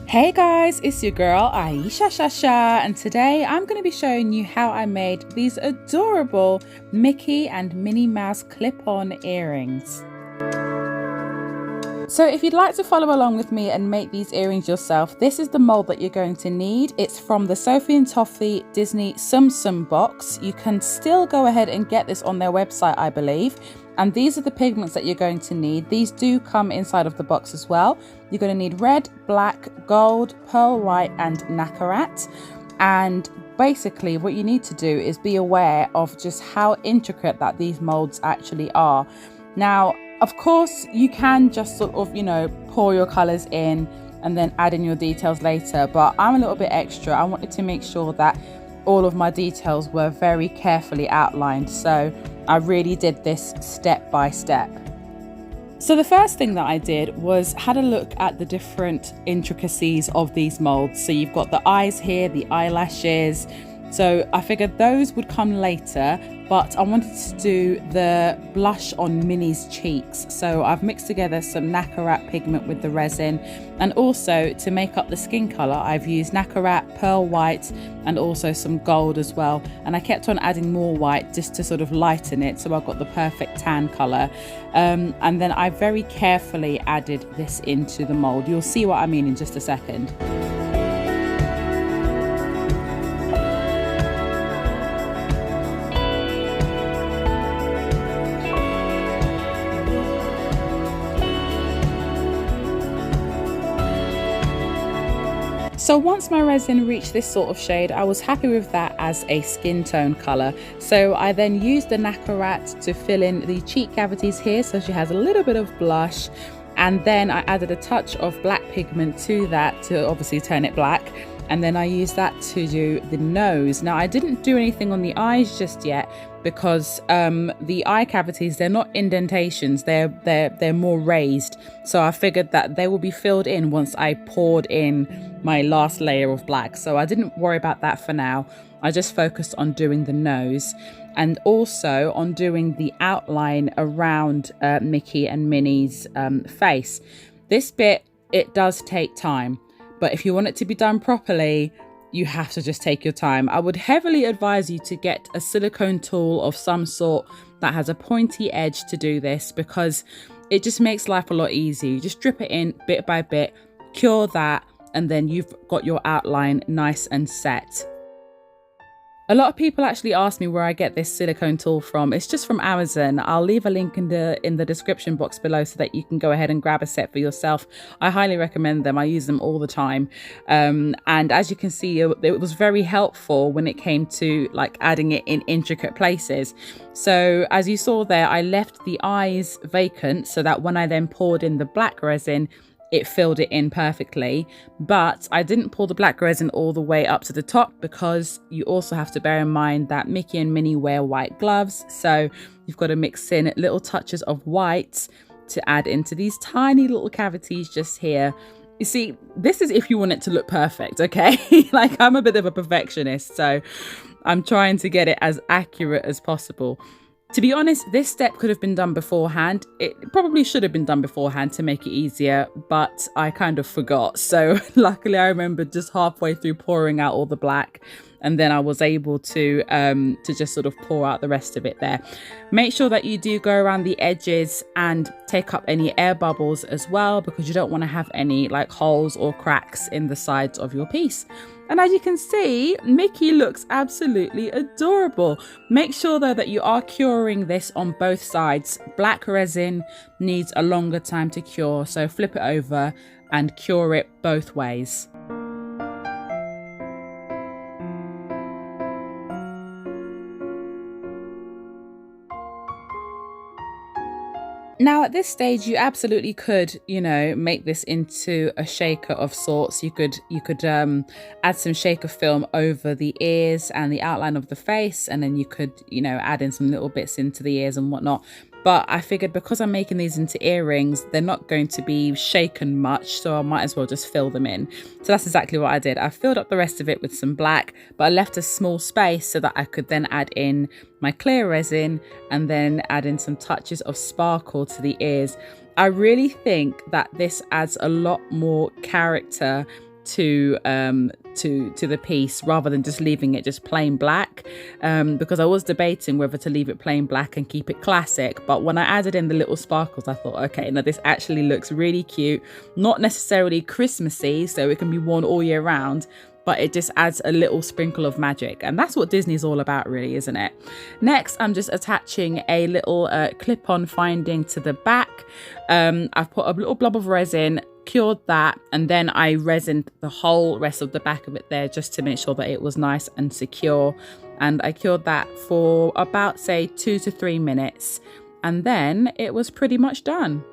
Hey guys, it's your girl Ayesha and today I'm going to be showing you how I made these adorable Mickey and Minnie Mouse clip-on earrings. So if you'd like to follow along with me and make these earrings yourself, this is the mold that you're going to need. It's from the Sophie and Toffee Disney Tsum Tsum box. You can still go ahead and get this on their website, I believe. And these are the pigments that you're going to need. These do come inside of the box as well. You're going to need red, black, gold, pearl white and nacarat. And basically what you need to do is be aware of just how intricate that these molds actually are. Now, of course, you can just sort of, pour your colours in and then add in your details later. But I'm a little bit extra. I wanted to make sure that all of my details were very carefully outlined. So I really did this step by step. So the first thing that I did was had a look at the different intricacies of these molds. So you've got the eyes here, the eyelashes. So I figured those would come later, but I wanted to do the blush on Minnie's cheeks. So I've mixed together some nacarat pigment with the resin, and also to make up the skin colour I've used nacarat, pearl white and also some gold as well, and I kept on adding more white just to sort of lighten it so I got the perfect tan colour. And then I very carefully added this into the mould. You'll see what I mean in just a second. So once my resin reached this sort of shade, I was happy with that as a skin tone colour. So I then used the nacarat to fill in the cheek cavities here, so she has a little bit of blush. And then I added a touch of black pigment to that to obviously turn it black. And then I used that to do the nose. Now I didn't do anything on the eyes just yet because the eye cavities, they're not indentations, they're more raised. So I figured that they will be filled in once I poured in my last layer of black. So I didn't worry about that for now. I just focused on doing the nose and also on doing the outline around Mickey and Minnie's face. This bit, it does take time. But if you want it to be done properly, you have to just take your time. I would heavily advise you to get a silicone tool of some sort that has a pointy edge to do this, because it just makes life a lot easier. You just drip it in bit by bit, cure that, and then you've got your outline nice and set. A lot of people actually ask me where I get this silicone tool from. It's just from Amazon. I'll leave a link in the description box below so that you can go ahead and grab a set for yourself. I highly recommend them. I use them all the time. And as you can see, it was very helpful when it came to like adding it in intricate places. So as you saw there, I left the eyes vacant so that when I then poured in the black resin, it filled it in perfectly. But I didn't pour the black resin all the way up to the top because you also have to bear in mind that Mickey and Minnie wear white gloves. So you've got to mix in little touches of white to add into these tiny little cavities just here. You see, this is if you want it to look perfect, okay? Like, I'm a bit of a perfectionist, so I'm trying to get it as accurate as possible. To be honest, this step could have been done beforehand. It probably should have been done beforehand to make it easier, but I kind of forgot. So luckily I remembered just halfway through pouring out all the black, and then I was able to just sort of pour out the rest of it there. Make sure that you do go around the edges and take up any air bubbles as well, because you don't want to have any like holes or cracks in the sides of your piece. And as you can see, Mickey looks absolutely adorable. Make sure though that you are curing this on both sides. Black resin needs a longer time to cure, so flip it over and cure it both ways. Now at this stage, you absolutely could, make this into a shaker of sorts. You could add some shaker film over the ears and the outline of the face, and then you could, add in some little bits into the ears and whatnot. But I figured because I'm making these into earrings, they're not going to be shaken much, so I might as well just fill them in. So that's exactly what I did. I filled up the rest of it with some black, but I left a small space so that I could then add in my clear resin and then add in some touches of sparkle to the ears. I really think that this adds a lot more character to the piece rather than just leaving it just plain black, because I was debating whether to leave it plain black and keep it classic. But when I added in the little sparkles, I thought, okay, now this actually looks really cute, not necessarily Christmassy, so it can be worn all year round, but it just adds a little sprinkle of magic. And that's what Disney's all about, really, isn't it? Next, I'm just attaching a little clip-on finding to the back. I've put a little blob of resin, cured that, and then I resined the whole rest of the back of it there just to make sure that it was nice and secure. And I cured that for about, say, 2 to 3 minutes. And then it was pretty much done.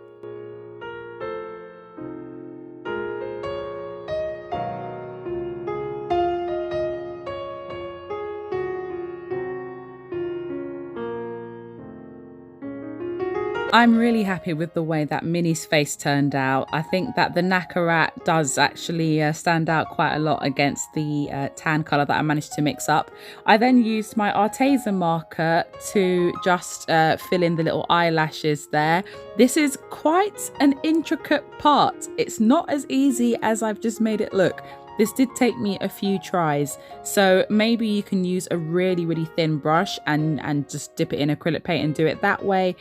I'm really happy with the way that Minnie's face turned out. I think that the Nacarat does actually stand out quite a lot against the tan colour that I managed to mix up. I then used my artisan marker to just fill in the little eyelashes there. This is quite an intricate part. It's not as easy as I've just made it look. This did take me a few tries, so maybe you can use a really, really thin brush and just dip it in acrylic paint and do it that way.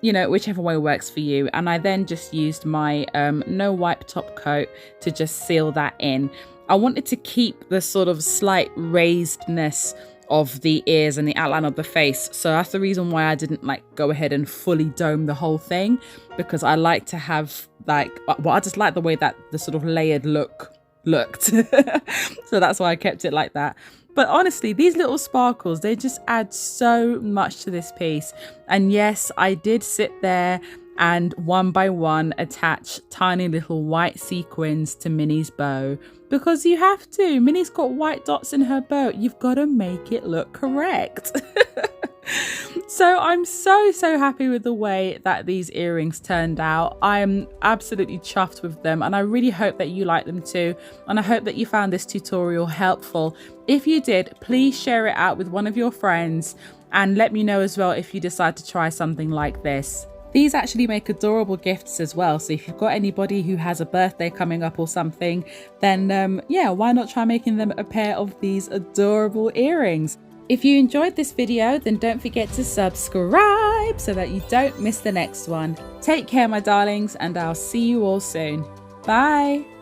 You know, whichever way works for you. And I then just used my no wipe top coat to just seal that in. I wanted to keep the sort of slight raisedness of the ears and the outline of the face, so that's the reason why I didn't like go ahead and fully dome the whole thing, because I like to have like, well, I just like the way that the sort of layered look looked. So that's why I kept it like that. But honestly, these little sparkles, they just add so much to this piece. And yes, I did sit there and one by one attach tiny little white sequins to Minnie's bow, because you have to. Minnie's got white dots in her bow. You've got to make it look correct. So I'm so happy with the way that these earrings turned out. I'm absolutely chuffed with them, and I really hope that you like them too. And I hope that you found this tutorial helpful. If you did, please share it out with one of your friends and let me know as well if you decide to try something like this. These actually make adorable gifts as well, so if you've got anybody who has a birthday coming up or something, then yeah, why not try making them a pair of these adorable earrings? If you enjoyed this video, then don't forget to subscribe so that you don't miss the next one. Take care, my darlings, and I'll see you all soon. Bye!